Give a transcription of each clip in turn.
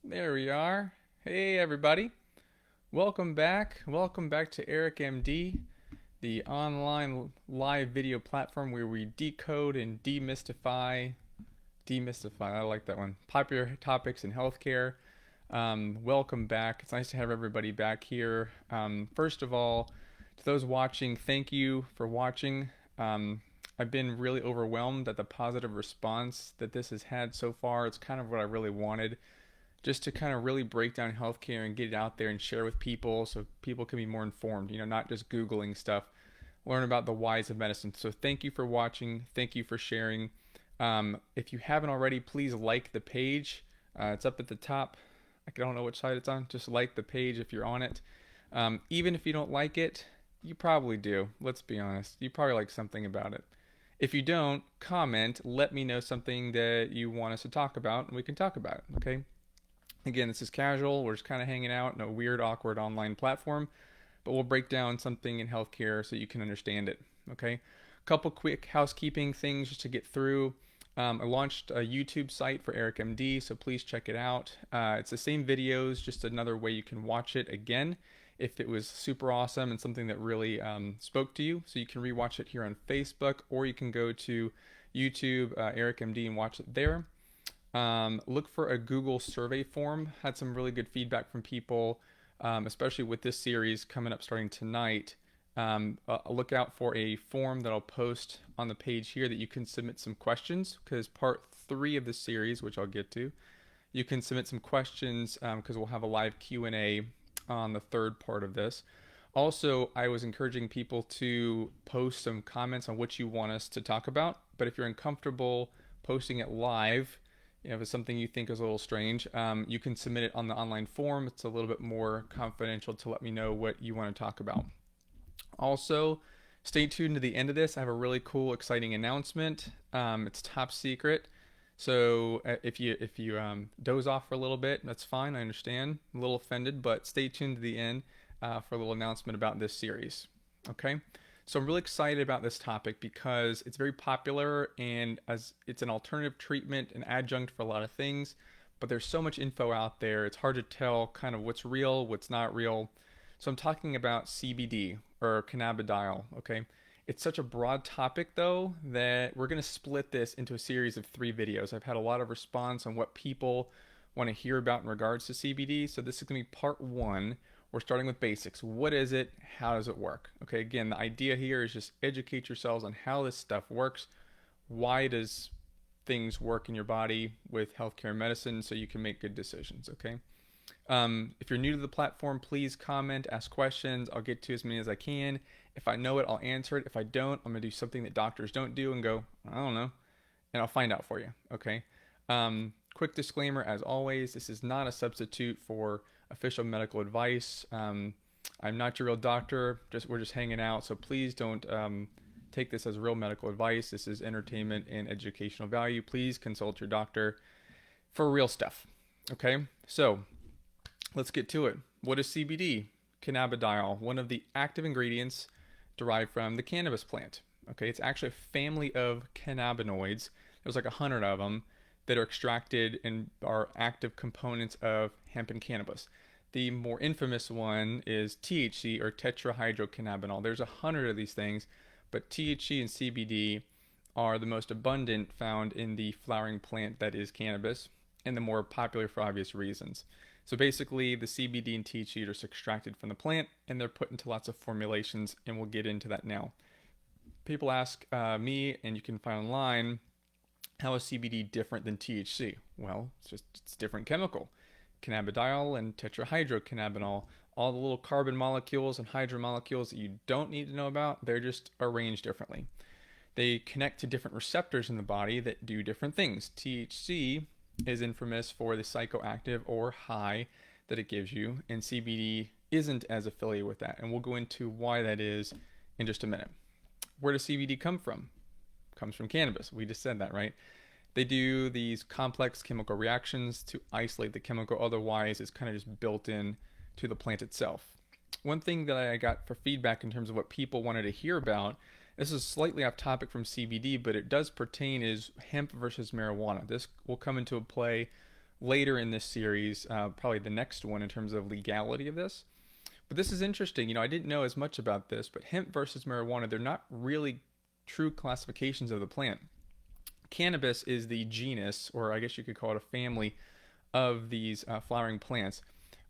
There we are. Hey, everybody. Welcome back. Welcome back to Eric MD, the online live video platform where we decode and demystify, I like that one, popular topics in healthcare. Welcome back. It's nice to have everybody back here. First of all, to those watching, thank you for watching. I've been really overwhelmed at the positive response that this has had so far. It's kind of what I really wanted, just to kind of really break down healthcare and get it out there and share with people so people can be more informed, not just Googling stuff, learn about the whys of medicine. So thank you for watching. Thank you for sharing. If you haven't already, please like the page. It's up at the top. I don't know which side it's on. Just like the page if you're on it. Even if you don't like it, you probably do. Let's be honest. You probably like something about it. If you don't, comment. Let me know something that you want us to talk about, and we can talk about it. Okay. Again, this is casual. We're just kind of hanging out in a weird, awkward online platform, but we'll break down something in healthcare so you can understand it. Okay. A couple quick housekeeping things just to get through. I launched a YouTube site for Eric MD, so please check it out. It's the same videos, just another way you can watch it again if it was super awesome and something that really spoke to you. So you can rewatch it here on Facebook, or you can go to YouTube, Eric MD, and watch it there. Look for a Google survey form. Had some really good feedback from people, especially with this series coming up starting tonight. Look out for a form that I'll post on the page here that you can submit some questions, because part 3 of the series, which I'll get to, you can submit some questions because we'll have a live Q&A on the third part of this. Also, I was encouraging people to post some comments on what you want us to talk about, but if you're uncomfortable posting it live, if it's something you think is a little strange, you can submit it on the online form. It's a little bit more confidential to let me know what you want to talk about. Also, stay tuned to the end of this. I have a really cool, exciting announcement. It's top secret. So if you doze off for a little bit, that's fine. I understand. I'm a little offended, but stay tuned to the end for a little announcement about this series. Okay. So I'm really excited about this topic because it's very popular, and as it's an alternative treatment, an adjunct for a lot of things, but there's so much info out there. It's hard to tell kind of what's real, what's not real. So I'm talking about CBD, or cannabidiol, okay? It's such a broad topic though that we're going to split this into a series of 3 videos. I've had a lot of response on what people want to hear about in regards to CBD. So this is going to be part 1. We're starting with basics. What is it? How does it work? Okay, again, the idea here is just educate yourselves on how this stuff works. Why does things work in your body with healthcare and medicine so you can make good decisions, okay? If you're new to the platform, please comment, ask questions. I'll get to as many as I can. If I know it, I'll answer it. If I don't, I'm going to do something that doctors don't do and go, I don't know, and I'll find out for you, okay? Quick disclaimer, as always, this is not a substitute for official medical advice. I'm not your real doctor. We're just hanging out, so please don't take this as real medical advice. This is entertainment and educational value. Please consult your doctor for real stuff. Okay, so let's get to it. What is CBD? Cannabidiol, one of the active ingredients derived from the cannabis plant. Okay, it's actually a family of cannabinoids. There's like 100 of them that are extracted and are active components of hemp and cannabis. The more infamous one is THC, or tetrahydrocannabinol. There's 100 of these things, but THC and CBD are the most abundant, found in the flowering plant that is cannabis, and the more popular for obvious reasons. So basically, the CBD and THC are just extracted from the plant, and they're put into lots of formulations, and we'll get into that now. People ask me, and you can find online, how is CBD different than THC? Well, it's different chemical. Cannabidiol and tetrahydrocannabinol, all the little carbon molecules and hydrogen molecules that you don't need to know about, they're just arranged differently. They connect to different receptors in the body that do different things. THC is infamous for the psychoactive or high that it gives you, and CBD isn't as affiliated with that, and we'll go into why that is in just a minute. Where does CBD come from? It comes from cannabis. We just said that, right? They do these complex chemical reactions to isolate the chemical, otherwise it's kind of just built in to the plant itself. One thing that I got for feedback in terms of what people wanted to hear about, this is slightly off topic from CBD, but it does pertain, is hemp versus marijuana. This will come into play later in this series, probably the next one in terms of legality of this. But this is interesting. I didn't know as much about this, but hemp versus marijuana, they're not really true classifications of the plant. Cannabis is the genus, or I guess you could call it a family, of these flowering plants.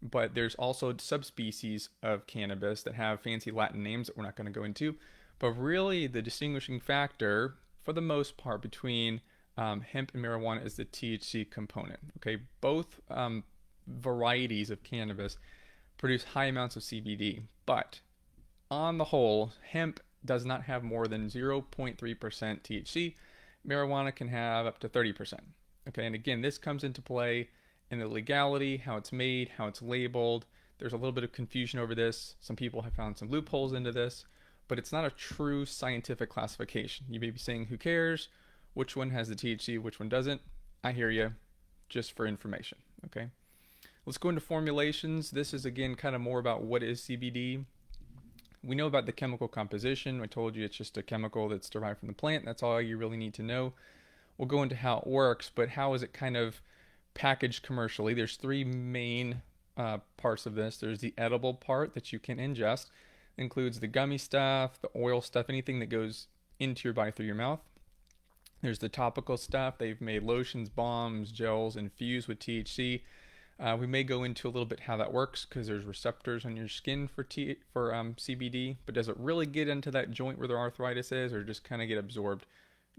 But there's also subspecies of cannabis that have fancy Latin names that we're not going to go into. But really, the distinguishing factor, for the most part, between hemp and marijuana is the THC component. Okay, both varieties of cannabis produce high amounts of CBD, but on the whole, hemp does not have more than 0.3% THC. Marijuana can have up to 30%. Okay, and again, this comes into play in the legality, how it's made, how it's labeled. There's a little bit of confusion over this. Some people have found some loopholes into this, but it's not a true scientific classification. You may be saying, who cares? Which one has the THC, which one doesn't? I hear you, just for information, okay? Let's go into formulations. This is, again, kind of more about what is CBD. We know about the chemical composition. I told you it's just a chemical that's derived from the plant. That's all you really need to know. We'll go into how it works, but how is it kind of packaged commercially? There's three main parts of this. There's the edible part that you can ingest. It includes the gummy stuff, the oil stuff, anything that goes into your body through your mouth. There's the topical stuff. They've made lotions, balms, gels infused with THC. We may go into a little bit how that works because there's receptors on your skin for CBD, but does it really get into that joint where the arthritis is, or just kind of get absorbed?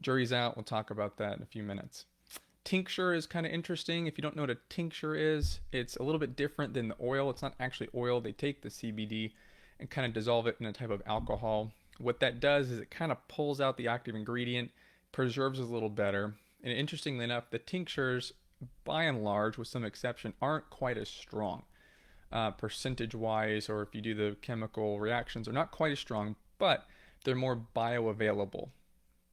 Jury's out. We'll talk about that in a few minutes. Tincture is kind of interesting. If you don't know what a tincture is, it's a little bit different than the oil. It's not actually oil. They take the CBD and kind of dissolve it in a type of alcohol. What that does is it kind of pulls out the active ingredient, preserves it a little better. And interestingly enough, the tinctures, by and large, with some exception, aren't quite as strong percentage-wise, or if you do the chemical reactions, they're not quite as strong, but they're more bioavailable.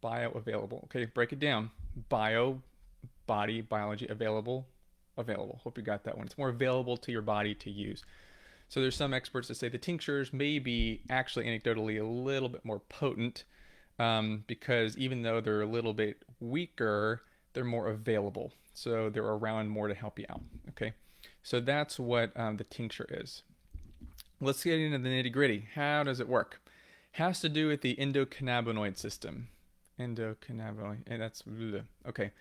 Bioavailable. Okay, break it down. Bio, body, biology, available. Hope you got that one. It's more available to your body to use. So there's some experts that say the tinctures may be actually anecdotally a little bit more potent because even though they're a little bit weaker, they're more available. So they're around more to help you out. Okay, so that's what the tincture is. Let's get into the nitty gritty. How does it work? It has to do with the endocannabinoid system. Endocannabinoid, and that's okay.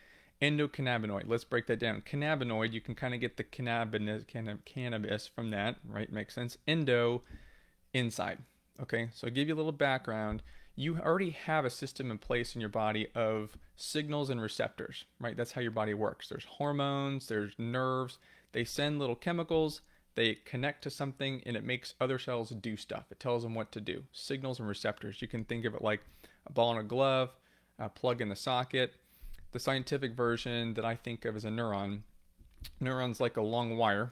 Endocannabinoid. Let's break that down. Cannabinoid, you can kind of get the cannabis from that, right? Makes sense. Endo, inside. Okay, so I'll give you a little background. You already have a system in place in your body of signals and receptors, right? That's how your body works. There's hormones, there's nerves. They send little chemicals, they connect to something, and it makes other cells do stuff. It tells them what to do. Signals and receptors. You can think of it like a ball in a glove, a plug in the socket. The scientific version that I think of as a neuron. Neuron's like a long wire.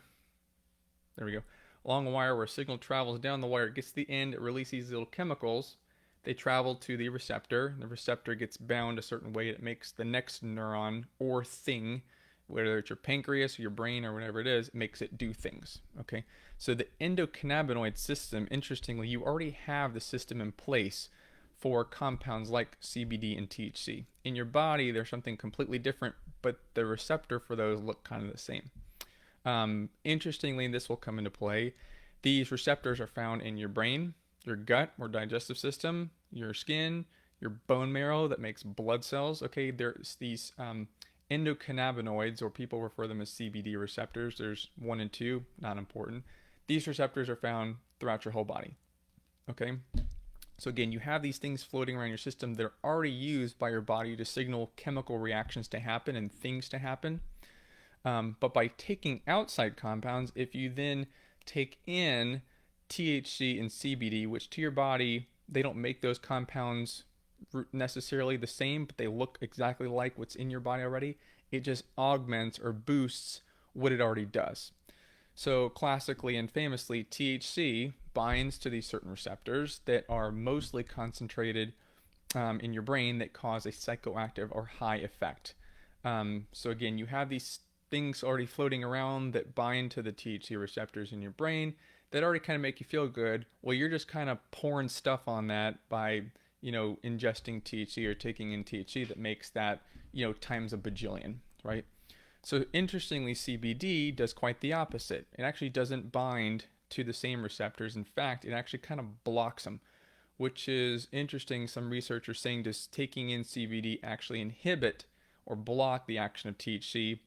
There we go. Long wire where a signal travels down the wire. It gets to the end. It releases these little chemicals. They travel to the receptor. The receptor gets bound a certain way. It makes the next neuron or thing, whether it's your pancreas or your brain or whatever it is, it makes it do things. Okay. So the endocannabinoid system, interestingly, you already have the system in place for compounds like CBD and THC. In your body, there's something completely different, but the receptor for those look kind of the same. Interestingly, this will come into play. These receptors are found in your brain, your gut or digestive system, your skin, your bone marrow that makes blood cells. Okay, there's these endocannabinoids, or people refer them as CBD receptors. There's 1 and 2, not important. These receptors are found throughout your whole body. Okay. So again, you have these things floating around your system that are already used by your body to signal chemical reactions to happen and things to happen. But by taking outside compounds, if you then take in THC and CBD, which to your body, they don't make those compounds necessarily the same, but they look exactly like what's in your body already, it just augments or boosts what it already does. So classically and famously, THC binds to these certain receptors that are mostly concentrated in your brain that cause a psychoactive or high effect. So again, you have these things already floating around that bind to the THC receptors in your brain that already kind of make you feel good. Well, you're just kind of pouring stuff on that by, ingesting THC or taking in THC that makes that, times a bajillion, right? So interestingly, CBD does quite the opposite. It actually doesn't bind to the same receptors. In fact, it actually kind of blocks them, which is interesting. Some researchers saying just taking in CBD actually inhibit or block the action of THC.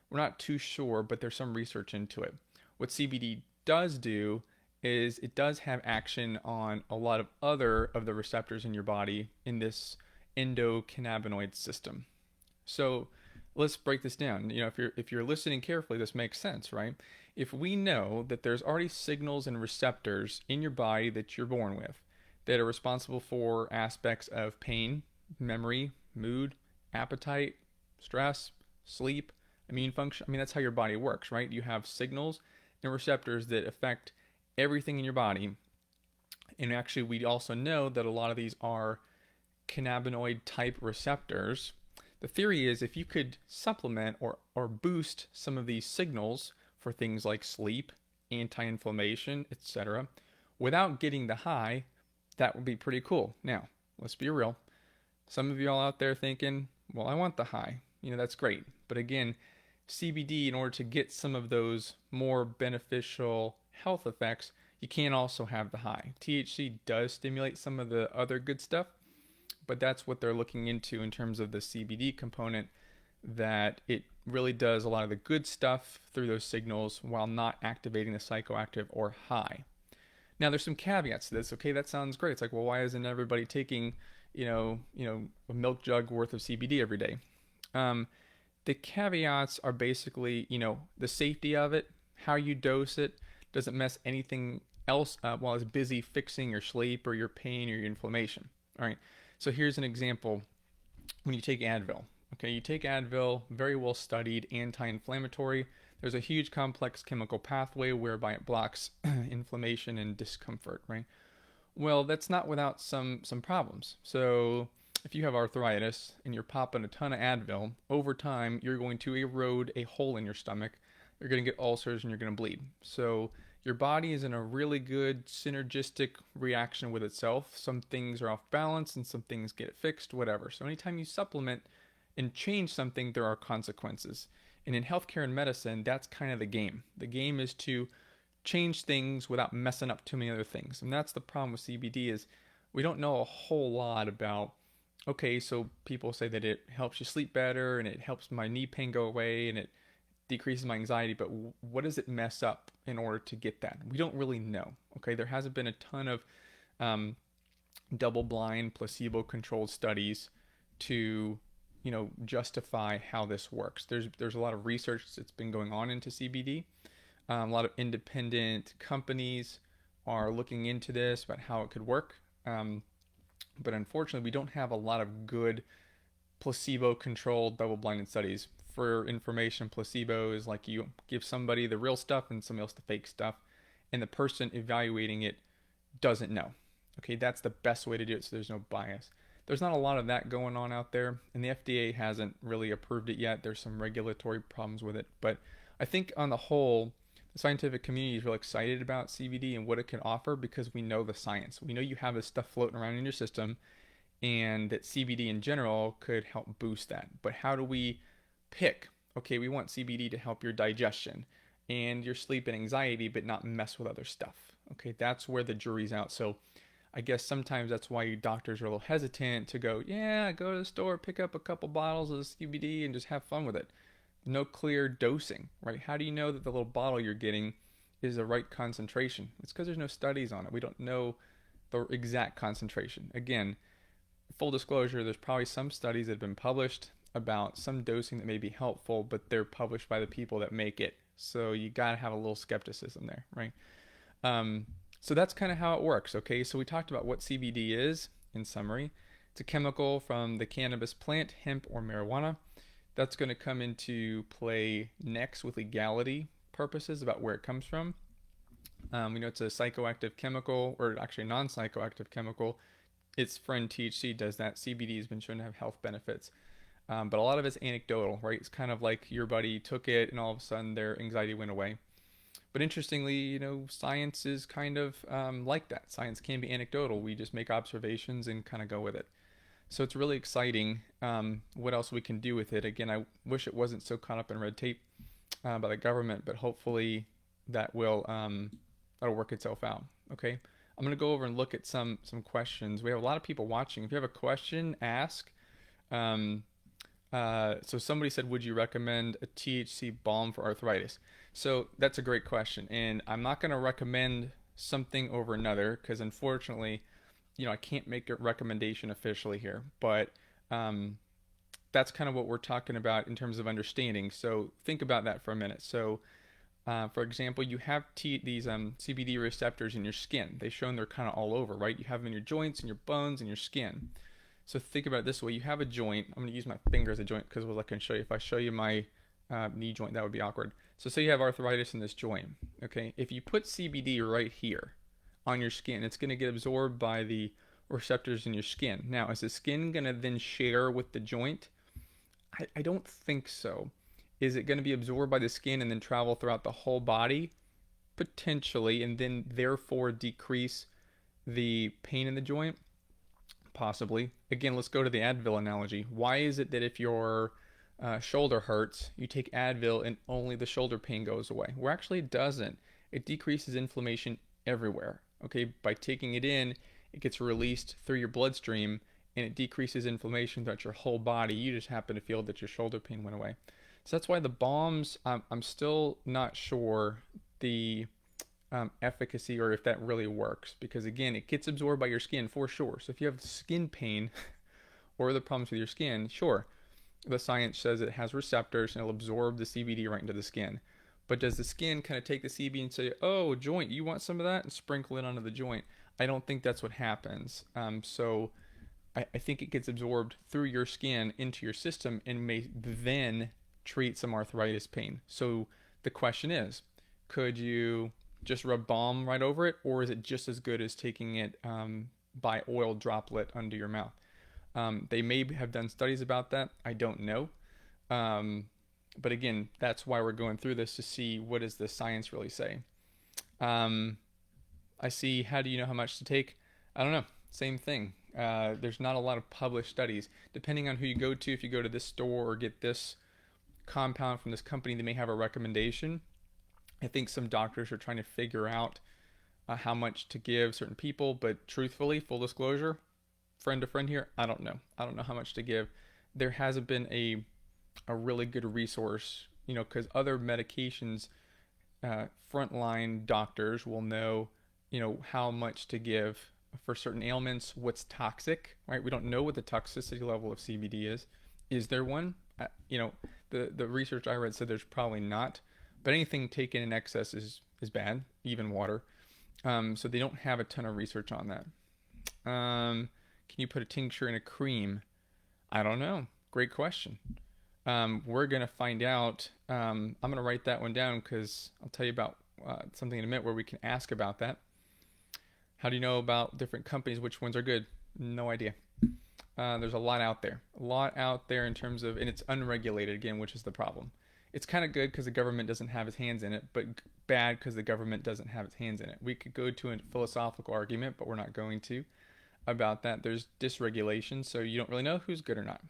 We're not too sure, but there's some research into it. What CBD does do is it does have action on a lot of other of the receptors in your body in this endocannabinoid system. So let's break this down. If you're listening carefully, this makes sense, right? If we know that there's already signals and receptors in your body that you're born with that are responsible for aspects of pain, memory, mood, appetite, stress, sleep, immune function. I mean, that's how your body works, right? You have signals and receptors that affect everything in your body. And actually, we also know that a lot of these are cannabinoid type receptors. The theory is if you could supplement or boost some of these signals for things like sleep, anti-inflammation, etc., without getting the high, that would be pretty cool. Now, let's be real. Some of y'all out there thinking, well, I want the high. That's great. But again, CBD, in order to get some of those more beneficial health effects, you can't also have the high. THC does stimulate some of the other good stuff, but that's what they're looking into in terms of the CBD component, that it really does a lot of the good stuff through those signals while not activating the psychoactive or high. Now, there's some caveats to this. Okay, that sounds great. It's like, well, why isn't everybody taking, a milk jug worth of CBD every day? The caveats are basically, the safety of it, how you dose it, doesn't mess anything else up while it's busy fixing your sleep or your pain or your inflammation. All right. So here's an example. When you take Advil, okay, you take Advil, very well studied anti-inflammatory. There's a huge complex chemical pathway whereby it blocks inflammation and discomfort, right? Well, that's not without some problems. So if you have arthritis and you're popping a ton of Advil, over time you're going to erode a hole in your stomach. You're going to get ulcers and you're going to bleed. So your body is in a really good synergistic reaction with itself. Some things are off balance and some things get fixed, whatever. So anytime you supplement and change something, there are consequences. And in healthcare and medicine, that's kind of the game. The game is to change things without messing up too many other things. And that's the problem with CBD is we don't know a whole lot about, okay, so people say that it helps you sleep better and it helps my knee pain go away and it decreases my anxiety, but what does it mess up in order to get that? We don't really know. Okay, there hasn't been a ton of double-blind, placebo-controlled studies to justify how this works. There's a lot of research that's been going on into CBD. A lot of independent companies are looking into this about how it could work. But unfortunately, we don't have a lot of good placebo-controlled double-blinded studies. For information, placebo is like you give somebody the real stuff and somebody else the fake stuff, and the person evaluating it doesn't know. Okay, that's the best way to do it so there's no bias. There's not a lot of that going on out there, and the FDA hasn't really approved it yet. There's some regulatory problems with it, but I think on the whole, the scientific community is really excited about CBD and what it can offer because we know the science. We know you have this stuff floating around in your system, and that CBD in general could help boost that. But how do we pick? Okay, we want CBD to help your digestion and your sleep and anxiety, but not mess with other stuff. Okay, that's where the jury's out. So I guess sometimes that's why doctors are a little hesitant to go, yeah, go to the store, pick up a couple bottles of CBD and just have fun with it. No clear dosing, right? How do you know that the little bottle you're getting is the right concentration? It's because there's no studies on it. We don't know the exact concentration. Again, full disclosure, there's probably some studies that have been published about some dosing that may be helpful, but they're published by the people that make it. So you got to have a little skepticism there, right? So that's kind of how it works, okay? So we talked about what CBD is in summary. It's a chemical from the cannabis plant, hemp or marijuana. That's going to come into play next with legality purposes about where it comes from. We know it's a psychoactive chemical, or actually a non-psychoactive chemical. Its friend THC does that. CBD has been shown to have health benefits. But a lot of it's anecdotal, right? It's kind of like your buddy took it and all of a sudden their anxiety went away. But interestingly, science is kind of like that. Science can be anecdotal. We just make observations and kind of go with it. So it's really exciting what else we can do with it. Again, I wish it wasn't so caught up in red tape by the government, but hopefully that will that'll work itself out. Okay, I'm gonna go over and look at some questions. We have a lot of people watching. If you have a question, ask. Um, so somebody said, would you recommend a THC balm for arthritis? So that's a great question, and I'm not going to recommend something over another because unfortunately, I can't make a recommendation officially here. But um, that's kind of what we're talking about in terms of understanding. So think about that for a minute. So for example, you have these CBD receptors in your skin. They've shown they're kind of all over, right? You have them in your joints and your bones and your skin. So think about it this way: you have a joint. I'm going to use my finger as a joint because what I can show you. If I show you my knee joint, that would be awkward. So say you have arthritis in this joint. Okay, if you put CBD right here on your skin, it's going to get absorbed by the receptors in your skin. Now, is the skin going to then share with the joint? I don't think so. Is it going to be absorbed by the skin and then travel throughout the whole body? Potentially, and then therefore decrease the pain in the joint? Possibly. Again, let's go to the Advil analogy. Why is it that if your shoulder hurts, you take Advil and only the shoulder pain goes away? Well, actually, it doesn't. It decreases inflammation everywhere. Okay, by taking it in, it gets released through your bloodstream and it decreases inflammation throughout your whole body. You just happen to feel that your shoulder pain went away. So that's why the balms, I'm still not sure the efficacy or if that really works because again it gets absorbed by your skin for sure. So if you have skin pain or other problems with your skin, sure, the science says it has receptors and it'll absorb the CBD right into the skin. But does the skin kind of take the CBD and say, oh, joint, you want some of that, and sprinkle it onto the joint? I don't think that's what happens. So I think it gets absorbed through your skin into your system and may then treat some arthritis pain. So the question is, could you just rub balm right over it, or is it just as good as taking it by oil droplet under your mouth? They may have done studies about that. I don't know. But again, that's why we're going through this to see what does the science really say. I see, how do you know how much to take? I don't know. Same thing. There's not a lot of published studies. Depending on who you go to, if you go to this store or get this compound from this company, they may have a recommendation. I think some doctors are trying to figure out how much to give certain people, but truthfully, full disclosure, friend to friend here, I don't know. I don't know how much to give. There hasn't been a really good resource, because other medications, frontline doctors will know, how much to give for certain ailments, what's toxic, right? We don't know what the toxicity level of CBD is. Is there one? The research I read said there's probably not. But anything taken in excess is bad, even water. So they don't have a ton of research on that. Can you put a tincture in a cream? I don't know. Great question. We're going to find out. I'm going to write that one down because I'll tell you about something in a minute where we can ask about that. How do you know about different companies? Which ones are good? No idea. There's a lot out there. A lot out there in terms of, and it's unregulated again, which is the problem. It's kind of good because the government doesn't have its hands in it, but bad because the government doesn't have its hands in it. We could go to a philosophical argument, but we're not going to about that. There's dysregulation, so you don't really know who's good or not.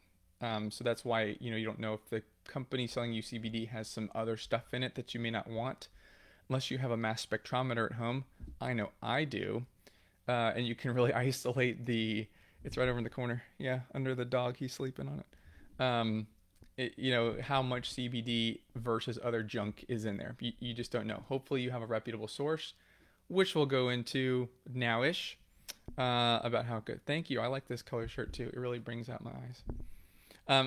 So that's why you don't know if the company selling you CBD has some other stuff in it that you may not want, unless you have a mass spectrometer at home. I know I do, and you can really isolate the. It's right over in the corner. Yeah, under the dog, he's sleeping on it. How much CBD versus other junk is in there. You just don't know. Hopefully you have a reputable source, which we'll go into now-ish, about how good. Thank you. I like this color shirt too. It really brings out my eyes.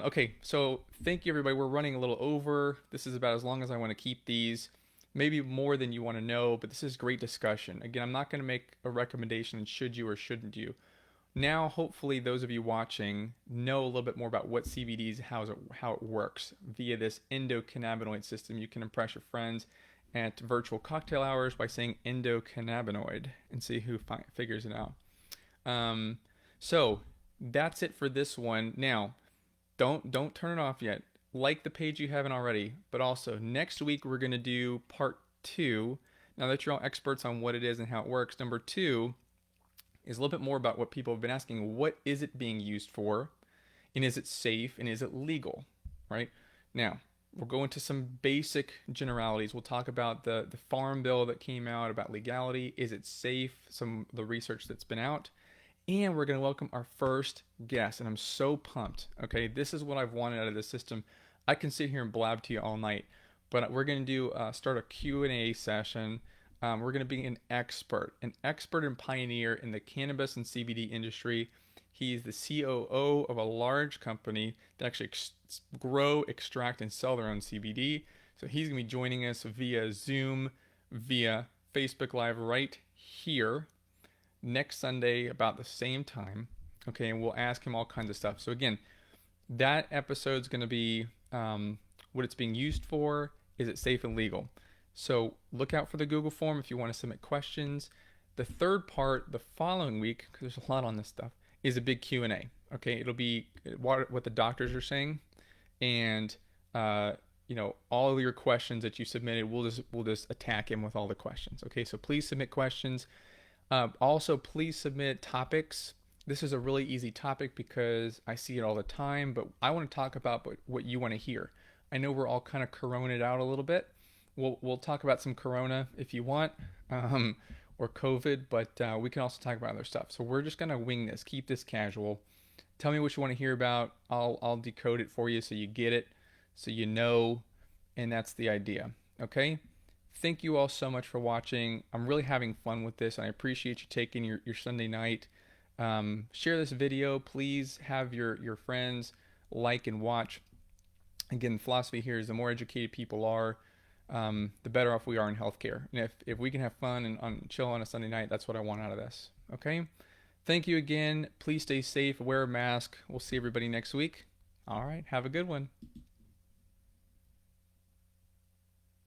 Okay, so thank you everybody. We're running a little over. This is about as long as I want to keep these. Maybe more than you want to know, but this is great discussion. Again, I'm not going to make a recommendation should you or shouldn't you. Now, hopefully, those of you watching know a little bit more about what CBD is, how it works. Via this endocannabinoid system, you can impress your friends at virtual cocktail hours by saying endocannabinoid and see who figures it out. So that's it for this one. Now, don't turn it off yet. Like the page you haven't already, but also next week we're going to do part 2. Now that you're all experts on what it is and how it works, number 2. is a little bit more about what people have been asking. What is it being used for? And is it safe? And is it legal? Right? Now, we'll go into some basic generalities. We'll talk about the farm bill that came out about legality. Is it safe? Some of the research that's been out. And we're going to welcome our first guest. And I'm so pumped. Okay, this is what I've wanted out of this system. I can sit here and blab to you all night, but we're going to do start a Q&A session. We're going to be an expert and pioneer in the cannabis and CBD industry. He's the COO of a large company that actually grow, extract, and sell their own CBD. So he's going to be joining us via Zoom, via Facebook Live right here next Sunday about the same time. Okay, and we'll ask him all kinds of stuff. So again, that episode's going to be what it's being used for. Is it safe and legal? So look out for the Google form if you want to submit questions. The third part, the following week, because there's a lot on this stuff, is a big Q&A. Okay, it'll be what the doctors are saying, and all of your questions that you submitted. We'll just attack him with all the questions. Okay, so please submit questions. Also, please submit topics. This is a really easy topic because I see it all the time, but I want to talk about what you want to hear. I know we're all kind of coronaed out a little bit. We'll talk about some corona if you want, or COVID, but we can also talk about other stuff. So we're just gonna wing this, keep this casual. Tell me what you want to hear about. I'll decode it for you so you get it, so you know, and that's the idea. Okay. Thank you all so much for watching. I'm really having fun with this, and I appreciate you taking your Sunday night. Share this video. Please have your friends like and watch. Again, the philosophy here is the more educated people are, the better off we are in healthcare. And if we can have fun and chill on a Sunday night, that's what I want out of this. Okay? Thank you again. Please stay safe. Wear a mask. We'll see everybody next week. All right. Have a good one.